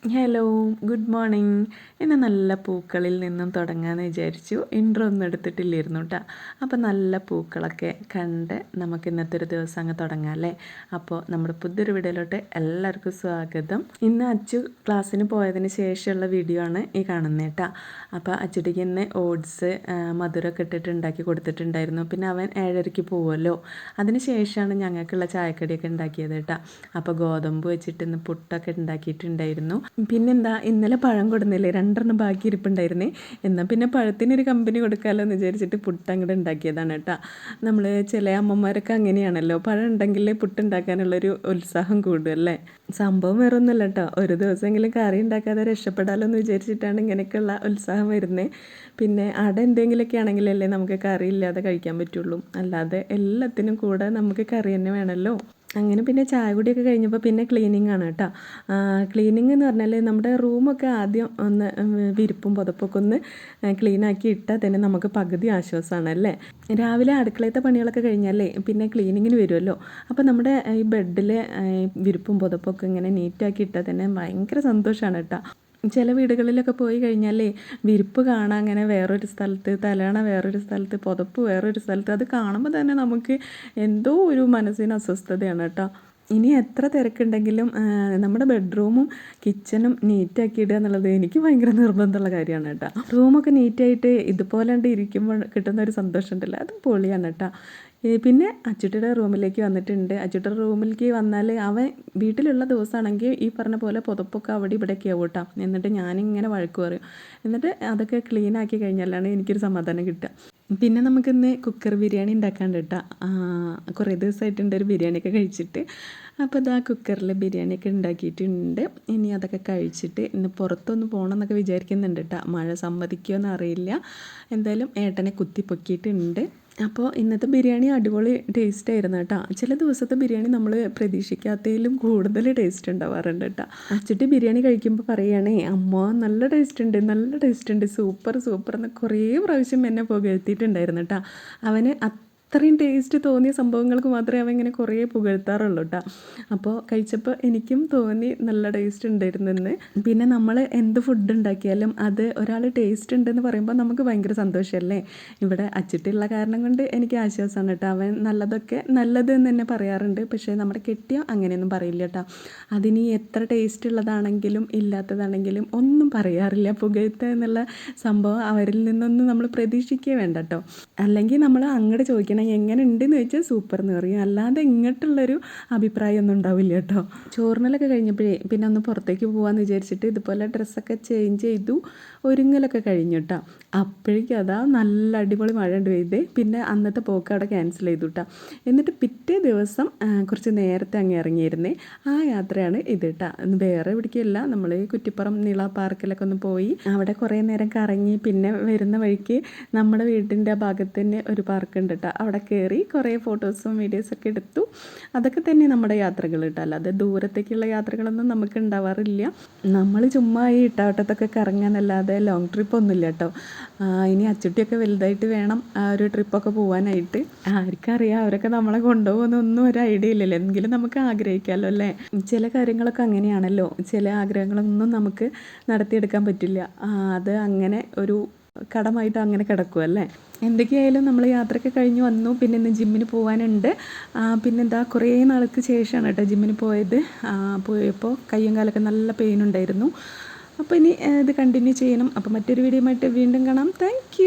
Hello, good morning. ഇന്ന് നല്ല പൂക്കളിൽ നിന്നും തുടങ്ങാമെന്ന് വിചാരിച്ചു. ഇൻട്രോ ഒന്നും എടുത്തിട്ടില്ലായിരുന്നു കേട്ടോ. അപ്പോൾ നല്ല പൂക്കളൊക്കെ കണ്ട് നമുക്ക് ഇന്നത്തെ ഒരു ദിവസം അങ്ങ് തുടങ്ങാം അല്ലേ. അപ്പോൾ നമ്മുടെ പുതിയൊരു വീഡിയോയിലോട്ട് എല്ലാവർക്കും സ്വാഗതം. ഇന്ന് അച്ചു ക്ലാസ്സിന് പോയതിന് ശേഷമുള്ള വീഡിയോ ആണ് ഈ കാണുന്നത് കേട്ടോ. അപ്പോൾ അച്ചുട്ടിക്ക് ഇന്ന് ഓട്സ് മധുരമൊക്കെ ഇട്ടിട്ട് ഉണ്ടാക്കി കൊടുത്തിട്ടുണ്ടായിരുന്നു. പിന്നെ അവൻ 7:30 പോവുമല്ലോ. അതിന് ശേഷമാണ് ഞങ്ങൾക്കുള്ള ചായക്കടിയൊക്കെ ഉണ്ടാക്കിയത് കേട്ടോ. അപ്പോൾ ഗോതമ്പ് വെച്ചിട്ട് ഇന്ന് പുട്ടൊക്കെ ഉണ്ടാക്കിയിട്ടുണ്ടായിരുന്നു. പിന്നെന്താ, ഇന്നലെ പഴം കൊടുന്നില്ലേ, 2 ബാക്കി ഇരിപ്പുണ്ടായിരുന്നേ. എന്നാൽ പിന്നെ പഴത്തിനൊരു കമ്പനി കൊടുക്കാമല്ലോ എന്ന് വിചാരിച്ചിട്ട് പുട്ട് അങ്ങോട്ട് ഉണ്ടാക്കിയതാണ് കേട്ടോ. നമ്മൾ ചില അമ്മമാരൊക്കെ അങ്ങനെയാണല്ലോ, പഴം ഉണ്ടെങ്കിൽ പുട്ടുണ്ടാക്കാനുള്ളൊരു ഉത്സാഹം കൂടുമല്ലേ. സംഭവം വേറെ ഒന്നുമല്ല കേട്ടോ, ഒരു ദിവസമെങ്കിലും കറി ഉണ്ടാക്കാതെ രക്ഷപ്പെടാമല്ലോ എന്ന് വിചാരിച്ചിട്ടാണ് ഇങ്ങനെയൊക്കെയുള്ള ഉത്സാഹം വരുന്നത്. പിന്നെ അട എന്തെങ്കിലുമൊക്കെ ആണെങ്കിലല്ലേ നമുക്ക് കറി ഇല്ലാതെ കഴിക്കാൻ പറ്റുള്ളൂ. അല്ലാതെ എല്ലാത്തിനും കൂടെ നമുക്ക് കറി തന്നെ വേണമല്ലോ. അങ്ങനെ പിന്നെ ചായ കുടിയൊക്കെ കഴിഞ്ഞപ്പോൾ പിന്നെ ക്ലീനിങ് ആണ് കേട്ടോ. ക്ലീനിങ് എന്ന് പറഞ്ഞാൽ നമ്മുടെ റൂമൊക്കെ ആദ്യം ഒന്ന് വിരിപ്പും പുതപ്പൊക്കെ ഒന്ന് ക്ലീനാക്കി ഇട്ടാൽ തന്നെ നമുക്ക് പകുതി ആശ്വാസമാണ് അല്ലേ. രാവിലെ അടുക്കളയത്തെ പണികളൊക്കെ കഴിഞ്ഞാലേ പിന്നെ ക്ലീനിങ്ങിന് വരുമല്ലോ. അപ്പോൾ നമ്മുടെ ഈ ബെഡിലെ വിരിപ്പും പുതപ്പൊക്കെ ഇങ്ങനെ നീറ്റാക്കി ഇട്ടാൽ തന്നെ ഭയങ്കര സന്തോഷമാണ് കേട്ടോ. ചില വീടുകളിലൊക്കെ പോയി കഴിഞ്ഞാലേ വിരിപ്പ് കാണാൻ അങ്ങനെ വേറൊരു സ്ഥലത്ത്, തലയണ വേറൊരു സ്ഥലത്ത്, പുതപ്പ് വേറൊരു സ്ഥലത്ത്, അത് കാണുമ്പോൾ തന്നെ നമുക്ക് എന്തോ ഒരു മനസ്സിന് അസ്വസ്ഥതയാണ് കേട്ടോ. ഇനി എത്ര തിരക്കുണ്ടെങ്കിലും നമ്മുടെ ബെഡ്റൂമും കിച്ചണും നീറ്റാക്കി ഇടുക എന്നുള്ളത് എനിക്ക് ഭയങ്കര നിർബന്ധമുള്ള കാര്യമാണ് കേട്ടോ. റൂമൊക്കെ നീറ്റായിട്ട് ഇതുപോലെ ഇരിക്കുമ്പോൾ കിട്ടുന്ന ഒരു സന്തോഷം ഉണ്ടല്ലോ, അത് പൊളിയാണ് കേട്ടോ. പിന്നെ അച്ചുട്ടിയുടെ റൂമിലേക്ക് വന്നിട്ടുണ്ട്. അച്ചുട്ടിയുടെ റൂമിലേക്ക് വന്നാൽ അവൻ വീട്ടിലുള്ള ദിവസമാണെങ്കിൽ ഈ പറഞ്ഞ പോലെ പുതപ്പൊക്കെ അവിടെ ഇവിടെയൊക്കെ ആവും കേട്ടോ. എന്നിട്ട് ഞാനിങ്ങനെ വഴക്ക് പറയും. എന്നിട്ട് അതൊക്കെ ക്ലീനാക്കി കഴിഞ്ഞാലാണ് എനിക്കൊരു സമാധാനം കിട്ടുക. പിന്നെ നമുക്കിന്ന് കുക്കർ ബിരിയാണി ഉണ്ടാക്കാണ്ട് കേട്ടോ. കുറേ ദിവസമായിട്ടുണ്ട് ഒരു ബിരിയാണിയൊക്കെ കഴിച്ചിട്ട്. അപ്പോൾ ഇതാ കുക്കറിൽ ബിരിയാണിയൊക്കെ ഉണ്ടാക്കിയിട്ടുണ്ട്. ഇനി അതൊക്കെ കഴിച്ചിട്ട് ഇന്ന് പുറത്തൊന്ന് പോകണം എന്നൊക്കെ വിചാരിക്കുന്നുണ്ട് കേട്ടോ. മഴ സമ്മതിക്കുമോ എന്നറിയില്ല. എന്തായാലും ഏട്ടനെ കുത്തിപ്പൊക്കിയിട്ടുണ്ട്. അപ്പോൾ ഇന്നത്തെ ബിരിയാണി അടിപൊളി ടേസ്റ്റ് ആയിരുന്നു കേട്ടോ. ചില ദിവസത്തെ ബിരിയാണി നമ്മൾ പ്രതീക്ഷിക്കാത്തതിലും കൂടുതൽ ടേസ്റ്റ് ഉണ്ടാവാറുണ്ട് കേട്ടോ. അച്ചിട്ട് ബിരിയാണി കഴിക്കുമ്പോൾ പറയുകയാണേ, അമ്മ നല്ല ടേസ്റ്റ് ഉണ്ട്, നല്ല ടേസ്റ്റ് ഉണ്ട്, സൂപ്പർ സൂപ്പർ എന്ന് കുറേ പ്രാവശ്യം എന്നെ പുകഴ്ത്തിയിട്ടുണ്ടായിരുന്നു കേട്ടോ. അവന് അത്രയും ടേസ്റ്റ് തോന്നിയ സംഭവങ്ങൾക്ക് മാത്രമേ അവൻ ഇങ്ങനെ കുറേ പുകഴ്ത്താറുള്ളൂ കേട്ടോ. അപ്പോൾ കഴിച്ചപ്പോൾ എനിക്കും തോന്നി നല്ല ടേസ്റ്റ് ഉണ്ടായിരുന്നെന്ന്. പിന്നെ നമ്മൾ എന്ത് ഫുഡ് ഉണ്ടാക്കിയാലും അത് ഒരാൾ ടേസ്റ്റ് ഉണ്ടെന്ന് പറയുമ്പോൾ നമുക്ക് ഭയങ്കര സന്തോഷമല്ലേ. ഇവിടെ അച്ചിട്ടുള്ള കാരണം കൊണ്ട് എനിക്ക് ആശ്വാസമാണ് കേട്ടോ. അവൻ നല്ലതൊക്കെ നല്ലത് എന്ന് തന്നെ പറയാറുണ്ട്. പക്ഷേ നമ്മുടെ കെട്ടിയോ അങ്ങനെയൊന്നും പറയില്ല കേട്ടോ. അതിനി എത്ര ടേസ്റ്റ് ഉള്ളതാണെങ്കിലും ഇല്ലാത്തതാണെങ്കിലും ഒന്നും പറയാറില്ല. പുകഴ്ത്തുക എന്നുള്ള സംഭവം അവരിൽ നിന്നൊന്നും നമ്മൾ പ്രതീക്ഷിക്കുകയേ വേണ്ട കേട്ടോ. അല്ലെങ്കിൽ നമ്മൾ അങ്ങോട്ട് ചോദിക്കണം, എങ്ങനെ ഉണ്ടെന്ന് ചോദിച്ചാൽ സൂപ്പർ എന്ന് പറയും. അല്ലാതെ ഇങ്ങോട്ടുള്ളൊരു അഭിപ്രായമൊന്നും ഉണ്ടാവില്ല കേട്ടോ. ചോറിനലൊക്കെ കഴിഞ്ഞപ്പോഴേ പിന്നെ ഒന്ന് പുറത്തേക്ക് പോകാമെന്ന് വിചാരിച്ചിട്ട് ഇതുപോലെ ഡ്രസ്സൊക്കെ ചേഞ്ച് ചെയ്തു, ഒരുങ്ങലൊക്കെ കഴിഞ്ഞു കേട്ടോ. അപ്പോഴേക്കും അതാ നല്ല അടിപൊളി മഴ ഉണ്ട് പെയ്തേ. പിന്നെ അന്നത്തെ പോക്ക് അവിടെ ക്യാൻസൽ ചെയ്തു കേട്ടോ. എന്നിട്ട് പിറ്റേ ദിവസം കുറച്ച് നേരത്തെ അങ്ങ് ഇറങ്ങിയിരുന്നേ. ആ യാത്രയാണ് ഇത് കേട്ടോ. വേറെ എവിടേക്കല്ല, നമ്മൾ കുറ്റിപ്പുറം നീള പാർക്കിലൊക്കെ ഒന്ന് പോയി അവിടെ കുറേ നേരം കറങ്ങി. പിന്നെ വരുന്ന വഴിക്ക് നമ്മുടെ വീടിൻ്റെ ഭാഗത്ത് തന്നെ ഒരു പാർക്കുണ്ട് കേട്ടോ. അവിടെ കയറി കുറേ ഫോട്ടോസും വീഡിയോസൊക്കെ എടുത്തു. അതൊക്കെ തന്നെ നമ്മുടെ യാത്രകൾ കേട്ടോ. അല്ലാതെ ദൂരത്തേക്കുള്ള യാത്രകളൊന്നും നമുക്ക് ഉണ്ടാവാറില്ല. നമ്മൾ ചുമ്മാ ഈ ഇട്ടാവട്ടത്തൊക്കെ കറങ്ങാനല്ലാതെ ലോങ് ട്രിപ്പ് ഒന്നുമില്ല കേട്ടോ. ഇനി അച്ചുട്ടിയൊക്കെ വലുതായിട്ട് വേണം ആ ഒരു ട്രിപ്പൊക്കെ പോകാനായിട്ട്. ആർക്കറിയാം, അവരൊക്കെ നമ്മളെ കൊണ്ടുപോകുന്നൊന്നും ഒരു ഐഡിയ ഇല്ലല്ലോ. എങ്കിലും നമുക്ക് ആഗ്രഹിക്കാമല്ലോ അല്ലേ. ചില കാര്യങ്ങളൊക്കെ അങ്ങനെയാണല്ലോ, ചില ആഗ്രഹങ്ങളൊന്നും നമുക്ക് നടത്തിയെടുക്കാൻ പറ്റില്ല. അത് അങ്ങനെ ഒരു കടമായിട്ട് അങ്ങനെ കിടക്കുമല്ലേ. എന്തൊക്കെയായാലും നമ്മൾ യാത്രയൊക്കെ കഴിഞ്ഞ് വന്നു. പിന്നെ ഇന്ന് ജിമ്മിന് പോകാനുണ്ട്. പിന്നെന്താ, കുറേ നാൾക്ക് ശേഷമാണ് കേട്ടോ ജിമ്മിന് പോയത്. പോയപ്പോൾ കയ്യും കാലൊക്കെ നല്ല പെയിൻ ഉണ്ടായിരുന്നു. അപ്പോൾ ഇനി ഇത് കണ്ടിന്യൂ ചെയ്യണം. അപ്പോൾ മറ്റൊരു വീഡിയോ ആയിട്ട് വീണ്ടും കാണാം. താങ്ക്